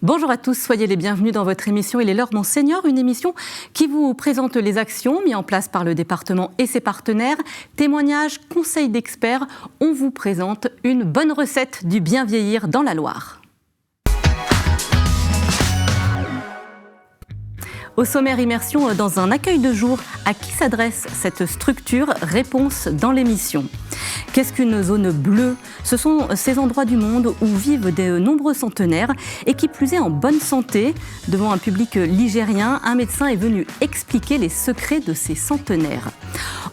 Bonjour à tous, soyez les bienvenus dans votre émission Il est l'heure mon Senior, une émission qui vous présente les actions mises en place par le département et ses partenaires. Témoignages, conseils d'experts, on vous présente une bonne recette du bien vieillir dans la Loire. Au sommaire, immersion dans un accueil de jour. À qui s'adresse cette structure? Réponse dans l'émission. Qu'est-ce qu'une zone bleue? Ce sont ces endroits du monde où vivent de nombreux centenaires et qui plus est en bonne santé. Devant un public ligérien, un médecin est venu expliquer les secrets de ces centenaires.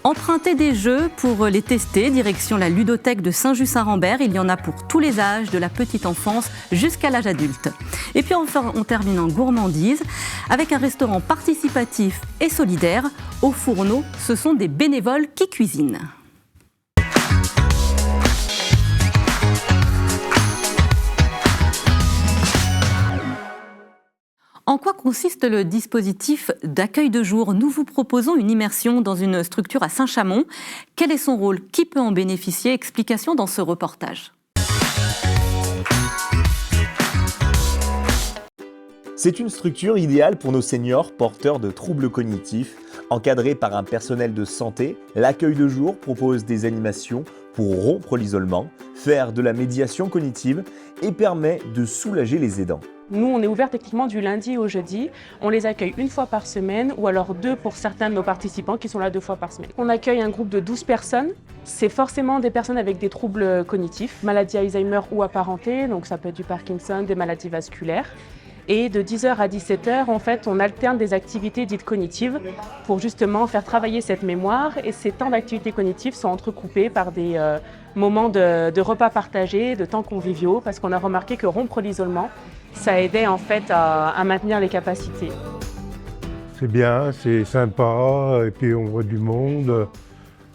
Emprunter des jeux pour les tester, direction la ludothèque de Saint-Just-Saint-Rambert. Il y en a pour tous les âges, de la petite enfance jusqu'à l'âge adulte. Et puis enfin, on termine en gourmandise avec un restaurant participatif et solidaire. Au fourneau, ce sont des bénévoles qui cuisinent. En quoi consiste le dispositif d'accueil de jour? Nous vous proposons une immersion dans une structure à Saint-Chamond. Quel est son rôle? Qui peut en bénéficier? Explication dans ce reportage. C'est une structure idéale pour nos seniors porteurs de troubles cognitifs. Encadré par un personnel de santé, l'accueil de jour propose des animations pour rompre l'isolement, faire de la médiation cognitive et permet de soulager les aidants. Nous, on est ouvert techniquement du lundi au jeudi. On les accueille une fois par semaine ou alors deux pour certains de nos participants qui sont là 2 fois par semaine. On accueille un groupe de 12 personnes. C'est forcément des personnes avec des troubles cognitifs, maladie Alzheimer ou apparentée, donc ça peut être du Parkinson, des maladies vasculaires. Et de 10h à 17h, en fait, on alterne des activités dites cognitives pour justement faire travailler cette mémoire. Et ces temps d'activités cognitives sont entrecoupés par des moments de repas partagés, de temps conviviaux, parce qu'on a remarqué que rompre l'isolement, ça aidait en fait à maintenir les capacités. C'est bien, c'est sympa, et puis on voit du monde.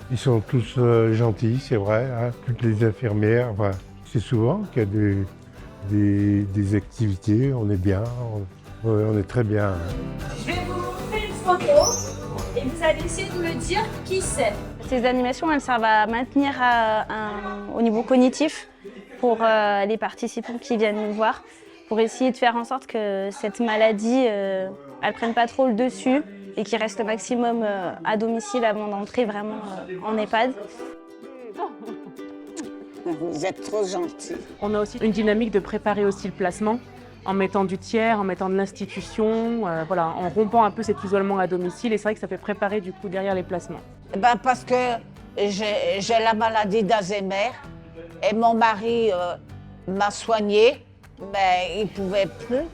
Ils sont tous gentils, c'est vrai, hein, toutes les infirmières. Enfin, c'est souvent qu'il y a des activités, on est bien, on est très bien. Je vais vous faire une photo et vous allez essayer de me dire qui c'est. Ces animations, elles servent à maintenir au niveau cognitif pour les participants qui viennent nous voir, pour essayer de faire en sorte que cette maladie, elle ne prenne pas trop le dessus et qu'il reste au maximum à domicile avant d'entrer vraiment en EHPAD. Vous êtes trop gentil. On a aussi une dynamique de préparer aussi le placement en mettant du tiers, en mettant de l'institution, voilà, en rompant un peu cet isolement à domicile. Et c'est vrai que ça fait préparer du coup derrière les placements. Parce que j'ai la maladie d'Alzheimer et mon mari m'a soignée, mais il ne pouvait plus.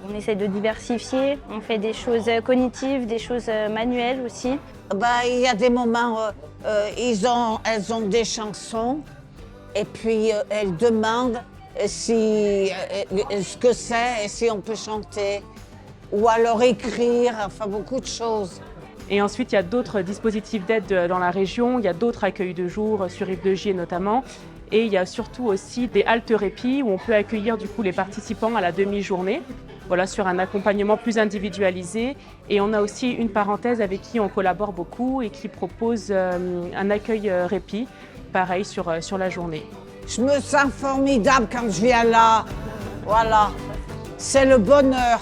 On essaie de diversifier, on fait des choses cognitives, des choses manuelles aussi. Il y a des moments, elles ont des chansons. Et puis, elle demande ce que c'est et si on peut chanter. Ou alors écrire, enfin beaucoup de choses. Et ensuite, il y a d'autres dispositifs d'aide dans la région. Il y a d'autres accueils de jour sur Rive-de-Gier notamment. Et il y a surtout aussi des haltes répit où on peut accueillir du coup les participants à la demi-journée. Voilà, sur un accompagnement plus individualisé. Et on a aussi une parenthèse avec qui on collabore beaucoup et qui propose un accueil répit. Pareil sur la journée. Je me sens formidable quand je viens là. Voilà, c'est le bonheur.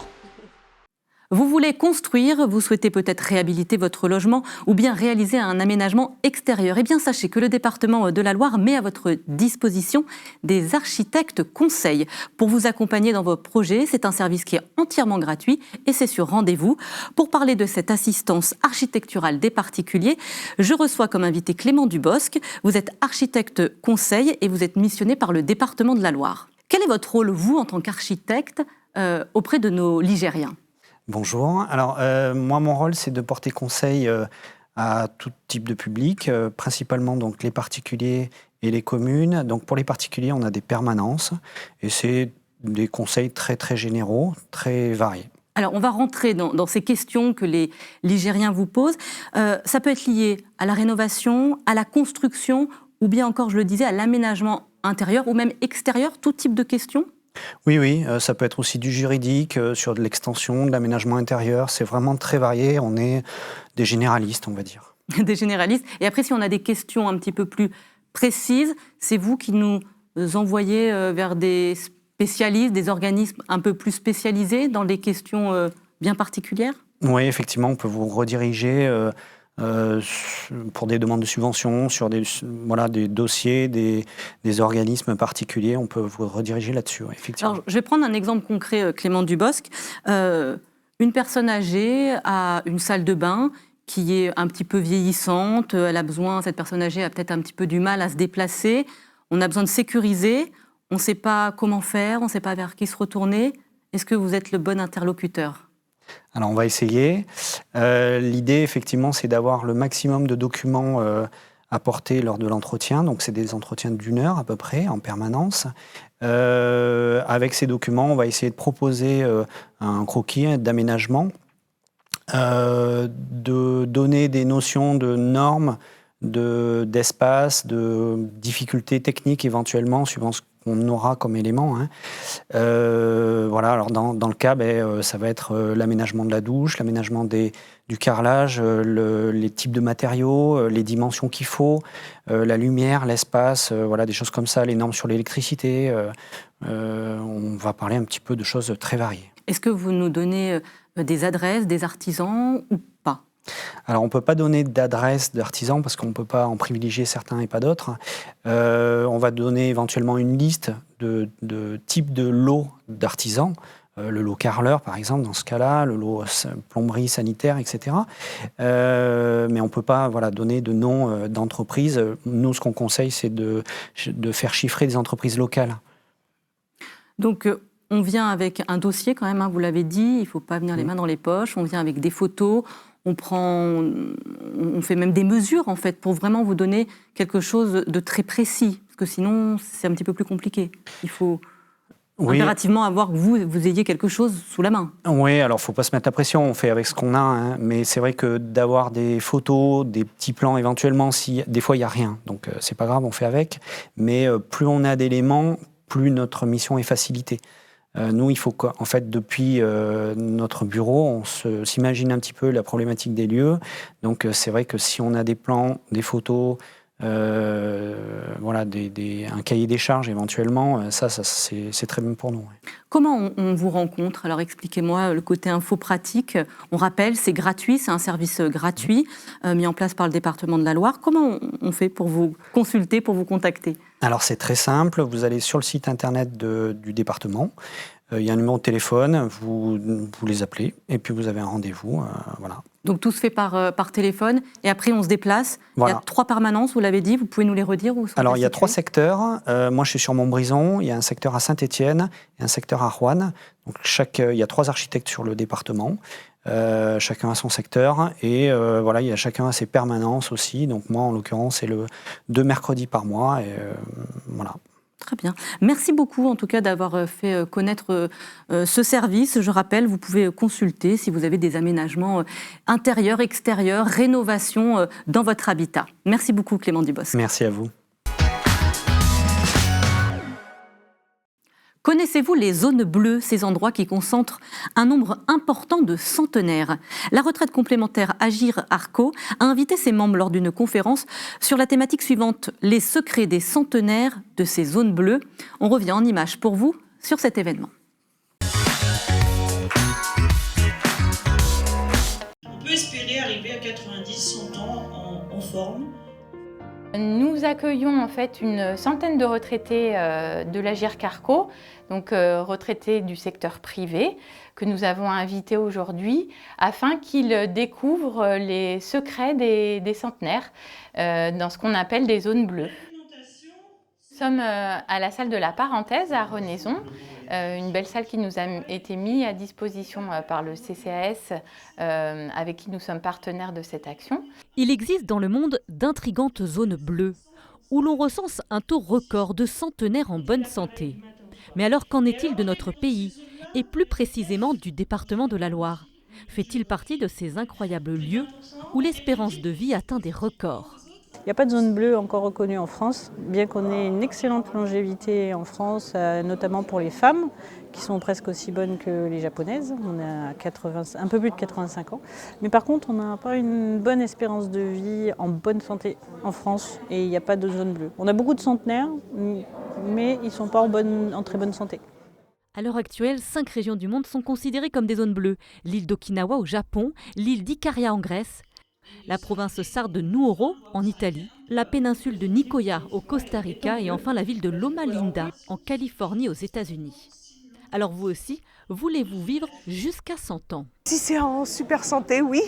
Vous voulez construire, vous souhaitez peut-être réhabiliter votre logement ou bien réaliser un aménagement extérieur. Eh bien, sachez que le département de la Loire met à votre disposition des architectes conseils pour vous accompagner dans vos projets. C'est un service qui est entièrement gratuit et c'est sur rendez-vous. Pour parler de cette assistance architecturale des particuliers, je reçois comme invité Clément Dubosc. Vous êtes architecte conseil et vous êtes missionné par le département de la Loire. Quel est votre rôle, vous, en tant qu'architecte, auprès de nos Ligériens ? Bonjour. Alors, moi, mon rôle, c'est de porter conseil à tout type de public, principalement donc les particuliers et les communes. Donc, pour les particuliers, on a des permanences et c'est des conseils très, très généraux, très variés. Alors, on va rentrer dans ces questions que les Ligériens vous posent. Ça peut être lié à la rénovation, à la construction ou bien encore, je le disais, à l'aménagement intérieur ou même extérieur, tout type de questions ? Oui, ça peut être aussi du juridique, sur de l'extension, de l'aménagement intérieur. C'est vraiment très varié. On est des généralistes, on va dire. Des généralistes. Et après, si on a des questions un petit peu plus précises, c'est vous qui nous envoyez vers des spécialistes, des organismes un peu plus spécialisés dans des questions bien particulières? Oui, effectivement, on peut vous rediriger pour des demandes de subventions, sur des dossiers, des organismes particuliers. On peut vous rediriger là-dessus, oui, effectivement. Alors, je vais prendre un exemple concret, Clément Dubosc. Une personne âgée a une salle de bain qui est un petit peu vieillissante. Cette personne âgée a peut-être un petit peu du mal à se déplacer. On a besoin de sécuriser. On ne sait pas comment faire, on ne sait pas vers qui se retourner. Est-ce que vous êtes le bon interlocuteur? Alors, on va essayer. L'idée, effectivement, c'est d'avoir le maximum de documents apportés lors de l'entretien. Donc, c'est des entretiens d'1 heure à peu près, en permanence. Avec ces documents, on va essayer de proposer un croquis d'aménagement, de donner des notions de normes, d'espace, de difficultés techniques éventuellement, suivant ce qu'on aura comme élément. Alors dans le cas, ça va être l'aménagement de la douche, l'aménagement du carrelage, les types de matériaux, les dimensions qu'il faut, la lumière, l'espace, des choses comme ça, les normes sur l'électricité. On va parler un petit peu de choses très variées. Est-ce que vous nous donnez des adresses, des artisans ou pas? Alors, on ne peut pas donner d'adresse d'artisans parce qu'on ne peut pas en privilégier certains et pas d'autres. On va donner éventuellement une liste de types de lots d'artisans. Le lot carreleur, par exemple, dans ce cas-là, le lot plomberie, sanitaire, etc. Mais on ne peut pas donner de nom d'entreprise. Nous, ce qu'on conseille, c'est de faire chiffrer des entreprises locales. Donc, on vient avec un dossier quand même, vous l'avez dit, il ne faut pas venir les mains dans les poches. On vient avec des photos, on fait même des mesures, en fait, pour vraiment vous donner quelque chose de très précis. Parce que sinon, c'est un petit peu plus compliqué. Il faut impérativement avoir que vous ayez quelque chose sous la main. Oui, alors il ne faut pas se mettre la pression, on fait avec ce qu'on a. Mais c'est vrai que d'avoir des photos, des petits plans éventuellement, des fois il n'y a rien. Donc c'est pas grave, on fait avec. Mais plus on a d'éléments, plus notre mission est facilitée. Nous, il faut qu'en fait, depuis notre bureau, on s'imagine un petit peu la problématique des lieux. Donc, c'est vrai que si on a des plans, des photos, un cahier des charges éventuellement, ça c'est très bien pour nous. Ouais. Comment on vous rencontre? Alors, expliquez-moi le côté info-pratique. On rappelle, c'est gratuit, c'est un service gratuit mis en place par le département de la Loire. Comment on fait pour vous consulter, pour vous contacter? Alors, c'est très simple. Vous allez sur le site internet du département. Il y a un numéro de téléphone, vous les appelez et puis vous avez un rendez-vous. Donc tout se fait par téléphone et après on se déplace. Voilà. Il y a 3 permanences, vous l'avez dit, vous pouvez nous les redire? Alors il y a 3 secteurs. Moi je suis sur Montbrison, il y a un secteur à Saint-Étienne et un secteur à Roanne. Donc il y a 3 architectes sur le département. Chacun a son secteur et il y a chacun a ses permanences aussi. Donc moi en l'occurrence c'est le 2 mercredis par mois et voilà. Très bien. Merci beaucoup en tout cas d'avoir fait connaître ce service. Je rappelle, vous pouvez consulter si vous avez des aménagements intérieurs, extérieurs, rénovation dans votre habitat. Merci beaucoup Clément Dubosc. Merci à vous. Connaissez-vous les zones bleues, ces endroits qui concentrent un nombre important de centenaires? La retraite complémentaire Agir Arco a invité ses membres lors d'une conférence sur la thématique suivante, les secrets des centenaires de ces zones bleues. On revient en images pour vous sur cet événement. On peut espérer arriver à 90-100 ans en forme. Nous accueillons en fait une centaine de retraités de l'Agir Carco, donc retraités du secteur privé, que nous avons invités aujourd'hui afin qu'ils découvrent les secrets des centenaires dans ce qu'on appelle des zones bleues. Nous sommes à la salle de la Parenthèse à Renaison, une belle salle qui nous a été mise à disposition par le CCAS avec qui nous sommes partenaires de cette action. Il existe dans le monde d'intrigantes zones bleues où l'on recense un taux record de centenaires en bonne santé. Mais alors qu'en est-il de notre pays et plus précisément du département de la Loire? Fait-il partie de ces incroyables lieux où l'espérance de vie atteint des records? Il n'y a pas de zone bleue encore reconnue en France, bien qu'on ait une excellente longévité en France, notamment pour les femmes, qui sont presque aussi bonnes que les japonaises. On a un peu plus de 85 ans. Mais par contre, on n'a pas une bonne espérance de vie en bonne santé en France et il n'y a pas de zone bleue. On a beaucoup de centenaires, mais ils ne sont pas en très bonne santé. À l'heure actuelle, 5 régions du monde sont considérées comme des zones bleues. L'île d'Okinawa au Japon, l'île d'Ikaria en Grèce, la province sarde de Nuoro en Italie, la péninsule de Nicoya au Costa Rica et enfin la ville de Loma Linda en Californie aux États-Unis. Alors vous aussi, voulez-vous vivre jusqu'à 100 ans? Si c'est en super santé, oui.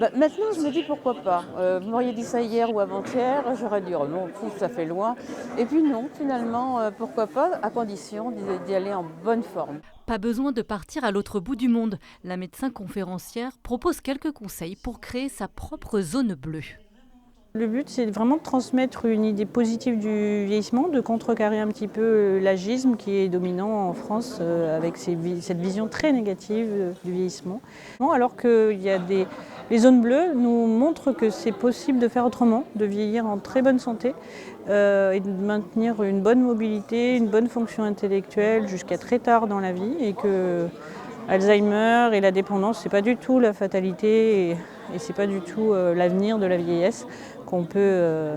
Maintenant, je me dis pourquoi pas. Vous m'auriez dit ça hier ou avant-hier, j'aurais dit oh non, ça fait loin. Et puis non, finalement, pourquoi pas, à condition d'y aller en bonne forme. Pas besoin de partir à l'autre bout du monde. La médecin conférencière propose quelques conseils pour créer sa propre zone bleue. Le but, c'est vraiment de transmettre une idée positive du vieillissement, de contrecarrer un petit peu l'agisme qui est dominant en France avec cette vision très négative du vieillissement. Alors que les zones bleues nous montrent que c'est possible de faire autrement, de vieillir en très bonne santé et de maintenir une bonne mobilité, une bonne fonction intellectuelle jusqu'à très tard dans la vie et que Alzheimer et la dépendance, c'est pas du tout la fatalité et c'est pas du tout l'avenir de la vieillesse, qu'on peut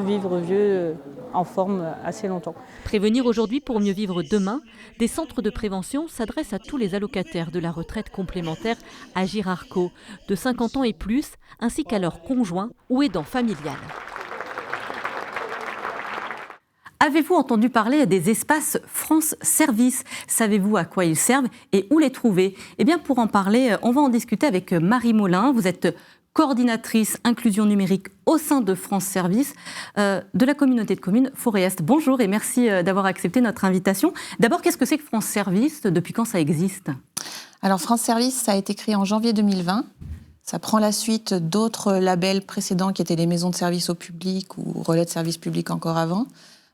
vivre vieux en forme assez longtemps. Prévenir aujourd'hui pour mieux vivre demain, des centres de prévention s'adressent à tous les allocataires de la retraite complémentaire Agir Arco, de 50 ans et plus, ainsi qu'à leurs conjoints ou aidants familiales. Avez-vous entendu parler des espaces France Service? Savez-vous à quoi ils servent et où les trouver? Eh bien, pour en parler, on va en discuter avec Marie Molin. Vous êtes coordinatrice inclusion numérique au sein de France Service, de la communauté de communes Forêt-Est. Bonjour et merci d'avoir accepté notre invitation. D'abord, qu'est-ce que c'est que France Service? Depuis quand ça existe? Alors, France Service, ça a été créé en janvier 2020. Ça prend la suite d'autres labels précédents qui étaient les maisons de service au public ou relais de service public encore avant.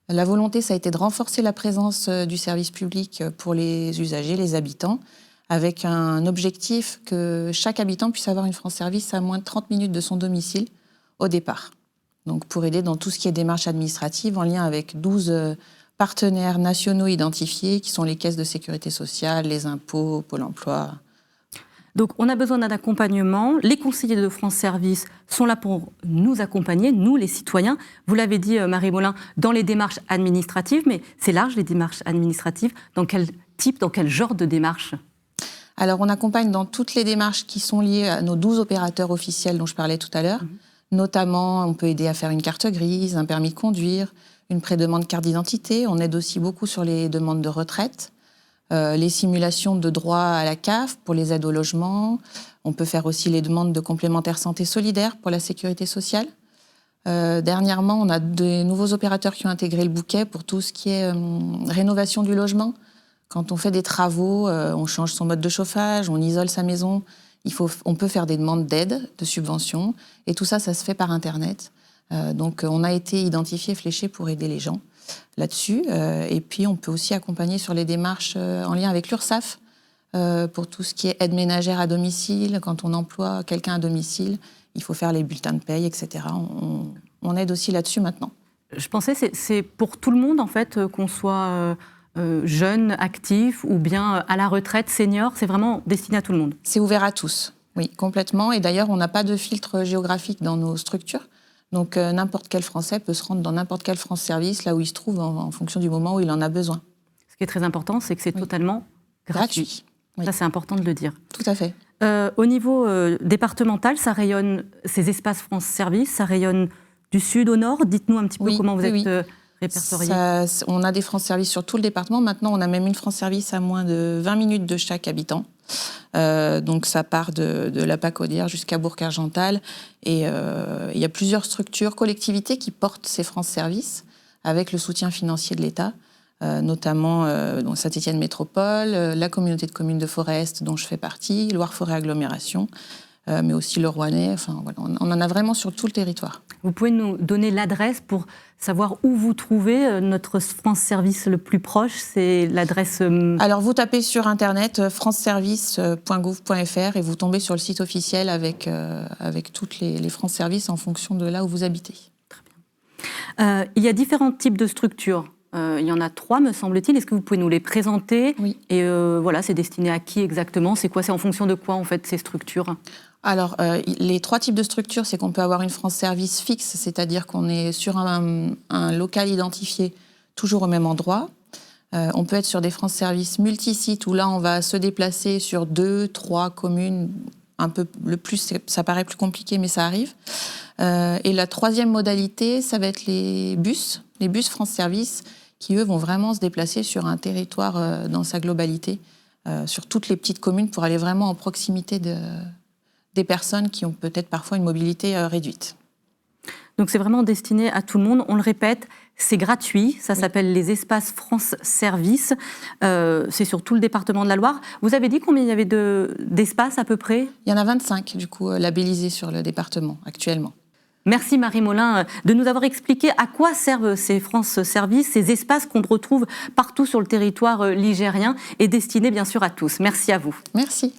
La volonté, ça a été de renforcer la présence du service public pour les usagers, les habitants, avec un objectif que chaque habitant puisse avoir une France Service à moins de 30 minutes de son domicile au départ. Donc pour aider dans tout ce qui est démarches administratives en lien avec 12 partenaires nationaux identifiés qui sont les caisses de sécurité sociale, les impôts, Pôle emploi. Donc on a besoin d'un accompagnement. Les conseillers de France Service sont là pour nous accompagner, nous les citoyens. Vous l'avez dit Marie Molin, dans les démarches administratives, mais c'est large les démarches administratives. Dans quel type, dans quel genre de démarches? Alors on accompagne dans toutes les démarches qui sont liées à nos 12 opérateurs officiels dont je parlais tout à l'heure. Notamment, on peut aider à faire une carte grise, un permis de conduire, une pré-demande carte d'identité. On aide aussi beaucoup sur les demandes de retraite. Les simulations de droit à la CAF pour les aides au logement. On peut faire aussi les demandes de complémentaires santé solidaire pour la sécurité sociale. Dernièrement, on a des nouveaux opérateurs qui ont intégré le bouquet pour tout ce qui est rénovation du logement. Quand on fait des travaux, on change son mode de chauffage, on isole sa maison. On peut faire des demandes d'aide, de subventions. Et tout ça, ça se fait par Internet. Donc on a été identifié, fléché pour aider les gens là-dessus. Et puis, on peut aussi accompagner sur les démarches en lien avec l'URSSAF pour tout ce qui est aide ménagère à domicile. Quand on emploie quelqu'un à domicile, il faut faire les bulletins de paye, etc. On aide aussi là-dessus maintenant. Je pensais que c'est pour tout le monde, en fait, qu'on soit jeune, actif ou bien à la retraite, senior. C'est vraiment destiné à tout le monde. C'est ouvert à tous, oui, complètement. Et d'ailleurs, on n'a pas de filtre géographique dans nos structures. Donc n'importe quel Français peut se rendre dans n'importe quel France Service, là où il se trouve, en fonction du moment où il en a besoin. Ce qui est très important, c'est que c'est totalement gratuit. Oui. Ça, c'est important de le dire. Tout à fait. Au niveau départemental, ça rayonne, ces espaces France Service, ça rayonne du sud au nord. Dites-nous un petit peu comment vous êtes répertoriés. On a des France Service sur tout le département. Maintenant, on a même une France Service à moins de 20 minutes de chaque habitant. Donc ça part de la Pacaudière jusqu'à Bourg-Argental. Et il y a plusieurs structures, collectivités qui portent ces France Service avec le soutien financier de l'État, notamment Saint-Étienne Métropole, la communauté de communes de Forêt-Est dont je fais partie, Loire-Forêt Agglomération, mais aussi le Rouennais. Enfin, voilà, on en a vraiment sur tout le territoire. Vous pouvez nous donner l'adresse pour savoir où vous trouvez notre France Service le plus proche? C'est l'adresse... Alors, vous tapez sur Internet franceservice.gouv.fr et vous tombez sur le site officiel avec toutes les France Service en fonction de là où vous habitez. Très bien. Il y a différents types de structures. Il y en a 3, me semble-t-il. Est-ce que vous pouvez nous les présenter? Oui. Et voilà, c'est destiné à qui exactement? C'est quoi? C'est en fonction de quoi, en fait, ces structures? Alors, les 3 types de structures, c'est qu'on peut avoir une France Service fixe, c'est-à-dire qu'on est sur un local identifié, toujours au même endroit. On peut être sur des France Service multi-sites où là, on va se déplacer sur 2, 3 communes. Un peu le plus, ça paraît plus compliqué, mais ça arrive. Et la troisième modalité, ça va être les bus France Service, qui eux vont vraiment se déplacer sur un territoire dans sa globalité, sur toutes les petites communes pour aller vraiment en proximité des personnes qui ont peut-être parfois une mobilité réduite. Donc c'est vraiment destiné à tout le monde, on le répète, c'est gratuit, ça s'appelle les espaces France Service, c'est sur tout le département de la Loire. Vous avez dit combien il y avait d'espaces à peu près ? Il y en a 25 du coup labellisés sur le département actuellement. Merci Marie Molin de nous avoir expliqué à quoi servent ces France Service, ces espaces qu'on retrouve partout sur le territoire ligérien et destinés bien sûr à tous. Merci à vous. Merci.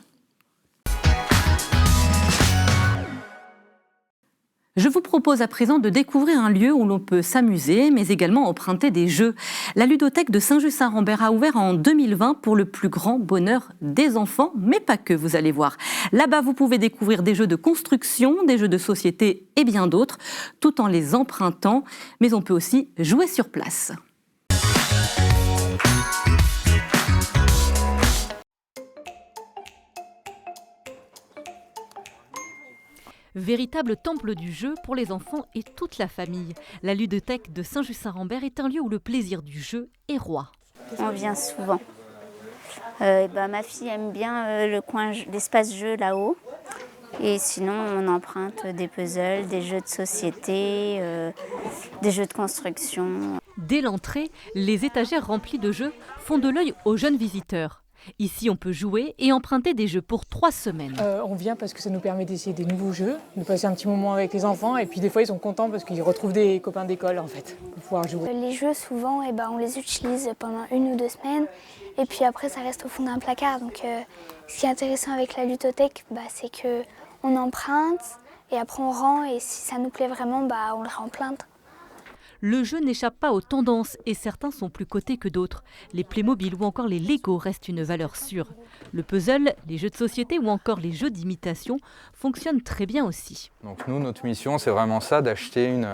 Je vous propose à présent de découvrir un lieu où l'on peut s'amuser, mais également emprunter des jeux. La ludothèque de Saint-Just-Saint-Rambert a ouvert en 2020 pour le plus grand bonheur des enfants, mais pas que, vous allez voir. Là-bas, vous pouvez découvrir des jeux de construction, des jeux de société et bien d'autres, tout en les empruntant, mais on peut aussi jouer sur place. Véritable temple du jeu pour les enfants et toute la famille. La ludothèque de Saint-Just-Saint-Rambert est un lieu où le plaisir du jeu est roi. On vient souvent. Ma fille aime bien l'espace jeu là-haut. Et sinon, on emprunte des puzzles, des jeux de société, des jeux de construction. Dès l'entrée, les étagères remplies de jeux font de l'œil aux jeunes visiteurs. Ici, on peut jouer et emprunter des jeux pour 3 semaines. On vient parce que ça nous permet d'essayer des nouveaux jeux, de passer un petit moment avec les enfants. Et puis des fois, ils sont contents parce qu'ils retrouvent des copains d'école, en fait, pour pouvoir jouer. Les jeux, souvent, on les utilise pendant 1 ou 2 semaines. Et puis après, ça reste au fond d'un placard. Donc, ce qui est intéressant avec la ludothèque, c'est qu'on emprunte et après on rend. Et si ça nous plaît vraiment, on le réemprunte. Le jeu n'échappe pas aux tendances et certains sont plus cotés que d'autres. Les Playmobil ou encore les Lego restent une valeur sûre. Le puzzle, les jeux de société ou encore les jeux d'imitation fonctionnent très bien aussi. Donc nous, notre mission, c'est vraiment ça, d'acheter une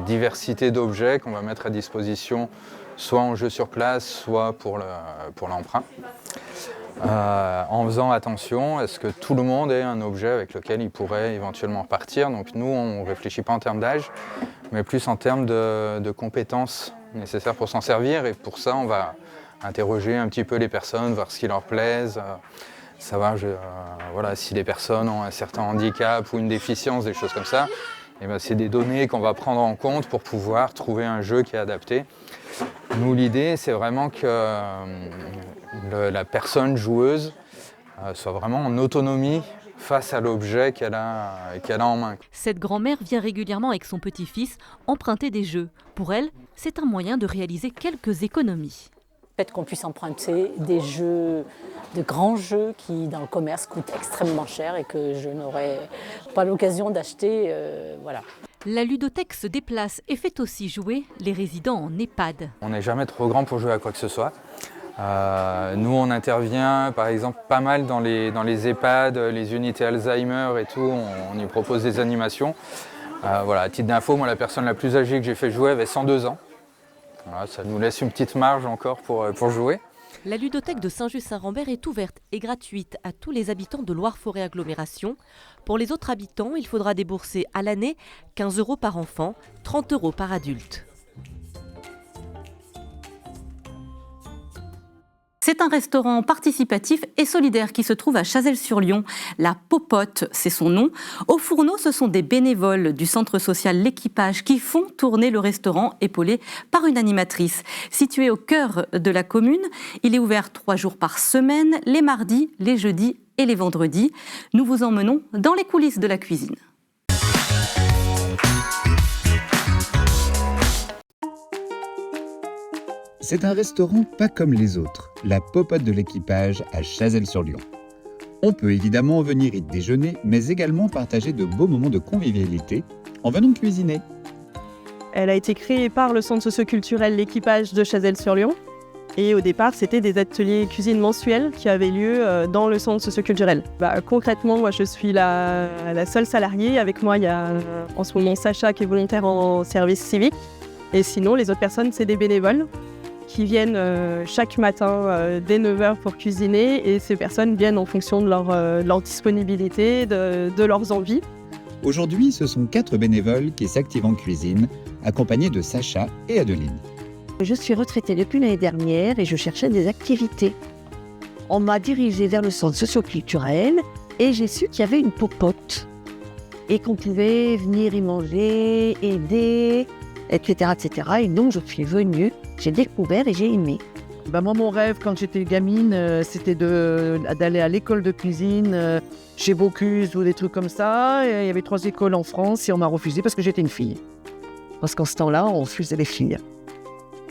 diversité d'objets qu'on va mettre à disposition, soit en jeu sur place, soit pour l'emprunt. En faisant attention à ce que tout le monde ait un objet avec lequel il pourrait éventuellement partir. Donc nous, on ne réfléchit pas en termes d'âge, mais plus en termes de compétences nécessaires pour s'en servir. Et pour ça, on va interroger un petit peu les personnes, voir ce qui leur plaise, savoir si les personnes ont un certain handicap ou une déficience, des choses comme ça. Et c'est des données qu'on va prendre en compte pour pouvoir trouver un jeu qui est adapté. Nous, l'idée, c'est vraiment que la personne joueuse soit vraiment en autonomie face à l'objet qu'elle a en main. Cette grand-mère vient régulièrement avec son petit-fils emprunter des jeux. Pour elle, c'est un moyen de réaliser quelques économies. Le fait qu'on puisse emprunter des jeux, de grands jeux qui, dans le commerce, coûtent extrêmement cher et que je n'aurais pas l'occasion d'acheter, La ludothèque se déplace et fait aussi jouer les résidents en EHPAD. On n'est jamais trop grand pour jouer à quoi que ce soit. Nous, on intervient par exemple pas mal dans les EHPAD, les unités Alzheimer et tout, on y propose des animations. À titre d'info, moi la personne la plus âgée que j'ai fait jouer avait 102 ans. Voilà, ça nous laisse une petite marge encore pour jouer. La ludothèque de Saint-Just-Saint-Rambert est ouverte et gratuite à tous les habitants de Loire-Forêt Agglomération. Pour les autres habitants, il faudra débourser à l'année 15 € par enfant, 30 € par adulte. C'est un restaurant participatif et solidaire qui se trouve à Chazelles-sur-Lyon. La Popote, c'est son nom. Au fourneau, ce sont des bénévoles du centre social L'Équipage qui font tourner le restaurant épaulé par une animatrice. Situé au cœur de la commune, il est ouvert 3 jours par semaine, les mardis, les jeudis et les vendredis. Nous vous emmenons dans les coulisses de la cuisine. C'est un restaurant pas comme les autres, la Popote de l'Équipage à Chazelles-sur-Lyon. On peut évidemment venir y déjeuner, mais également partager de beaux moments de convivialité en venant cuisiner. Elle a été créée par le centre socio-culturel L'Équipage de Chazelles-sur-Lyon. Et au départ, c'était des ateliers cuisine mensuels qui avaient lieu dans le centre socio-culturel. Concrètement, moi, je suis la seule salariée. Avec moi, il y a en ce moment Sacha qui est volontaire en service civique. Et sinon, les autres personnes, c'est des bénévoles qui viennent chaque matin dès 9h pour cuisiner et ces personnes viennent en fonction de leur disponibilité, de leurs envies. Aujourd'hui, ce sont 4 bénévoles qui s'activent en cuisine, accompagnés de Sacha et Adeline. Je suis retraitée depuis l'année dernière et je cherchais des activités. On m'a dirigée vers le centre socio-culturel et j'ai su qu'il y avait une popote et qu'on pouvait venir y manger, aider, etc., etc. Et donc je suis venue, j'ai découvert et j'ai aimé. Moi, mon rêve quand j'étais gamine, c'était d'aller à l'école de cuisine chez Bocuse ou des trucs comme ça. Et il y avait 3 écoles en France et on m'a refusé parce que j'étais une fille. Parce qu'en ce temps-là, on refusait les filles.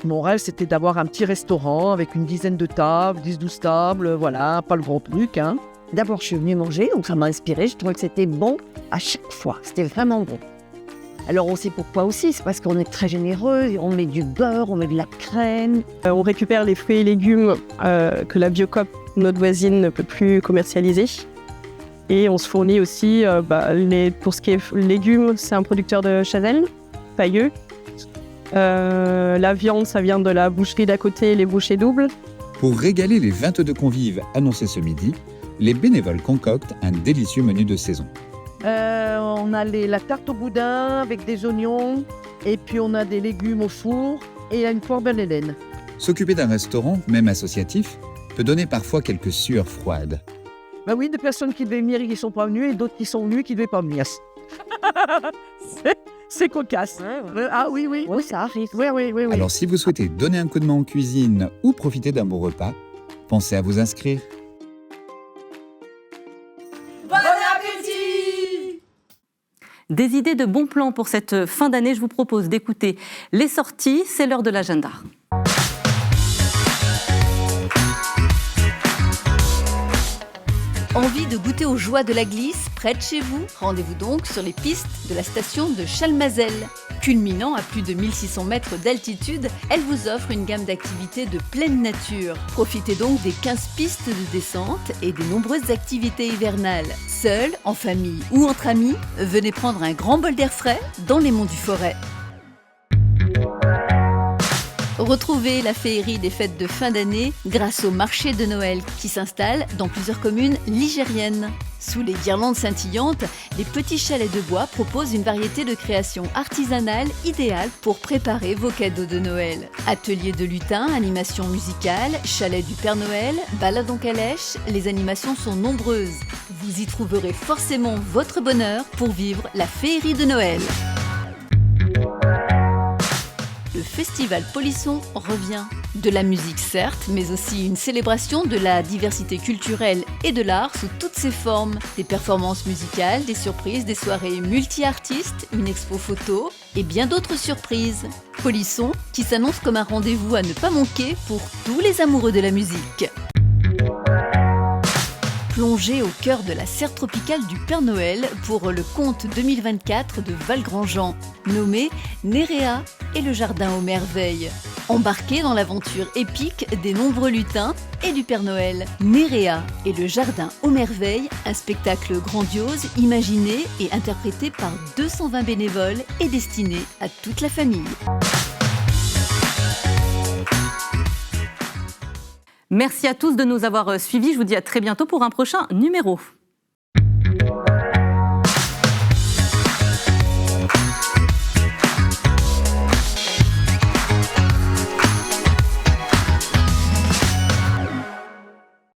Mon rêve, c'était d'avoir un petit restaurant avec une dizaine de tables, 10-12 tables, voilà, pas le gros truc. D'abord, je suis venue manger, donc ça m'a inspirée. Je trouvais que c'était bon à chaque fois. C'était vraiment bon. Alors, on sait pourquoi aussi. C'est parce qu'on est très généreux. On met du beurre, on met de la crème. On récupère les fruits et légumes que la Biocoop, notre voisine, ne peut plus commercialiser. Et on se fournit aussi, pour ce qui est légumes, c'est un producteur de Chazelles, Pailleux. La viande, ça vient de la boucherie d'à côté, les bouchers doubles. Pour régaler les 22 convives annoncés ce midi, les bénévoles concoctent un délicieux menu de saison. On a la tarte au boudin avec des oignons, et puis on a des légumes au four, et il y a une poire belle Hélène. S'occuper d'un restaurant, même associatif, peut donner parfois quelques sueurs froides. Oui, des personnes qui devaient venir et qui ne sont pas venues, et d'autres qui sont venues et qui ne devaient pas venir. C'est cocasse. Ouais. Ah oui. Oui, ça arrive. Oui. Alors si vous souhaitez donner un coup de main en cuisine ou profiter d'un bon repas, pensez à vous inscrire. Bon appétit! Des idées de bons plans pour cette fin d'année, je vous propose d'écouter les sorties, c'est l'heure de l'agenda. Envie de goûter aux joies de la glisse près de chez vous? Rendez-vous donc sur les pistes de la station de Chalmazel. Culminant à plus de 1600 mètres d'altitude, elle vous offre une gamme d'activités de pleine nature. Profitez donc des 15 pistes de descente et des nombreuses activités hivernales. Seul, en famille ou entre amis, venez prendre un grand bol d'air frais dans les monts du Forêt. Retrouvez la féerie des fêtes de fin d'année grâce au marché de Noël qui s'installe dans plusieurs communes ligériennes. Sous les guirlandes scintillantes, les petits chalets de bois proposent une variété de créations artisanales idéales pour préparer vos cadeaux de Noël. Ateliers de lutin, animations musicales, chalet du Père Noël, balade en calèche, les animations sont nombreuses. Vous y trouverez forcément votre bonheur pour vivre la féerie de Noël. Le festival Polisson revient. De la musique certes, mais aussi une célébration de la diversité culturelle et de l'art sous toutes ses formes. Des performances musicales, des surprises, des soirées multi-artistes, une expo photo et bien d'autres surprises. Polisson qui s'annonce comme un rendez-vous à ne pas manquer pour tous les amoureux de la musique. Plongez au cœur de la serre tropicale du Père Noël pour le conte 2024 de Valgrandjean, nommé Néréa et le jardin aux merveilles. Embarquez dans l'aventure épique des nombreux lutins et du Père Noël. Néréa et le jardin aux merveilles, un spectacle grandiose, imaginé et interprété par 220 bénévoles et destiné à toute la famille. Merci à tous de nous avoir suivis. Je vous dis à très bientôt pour un prochain numéro.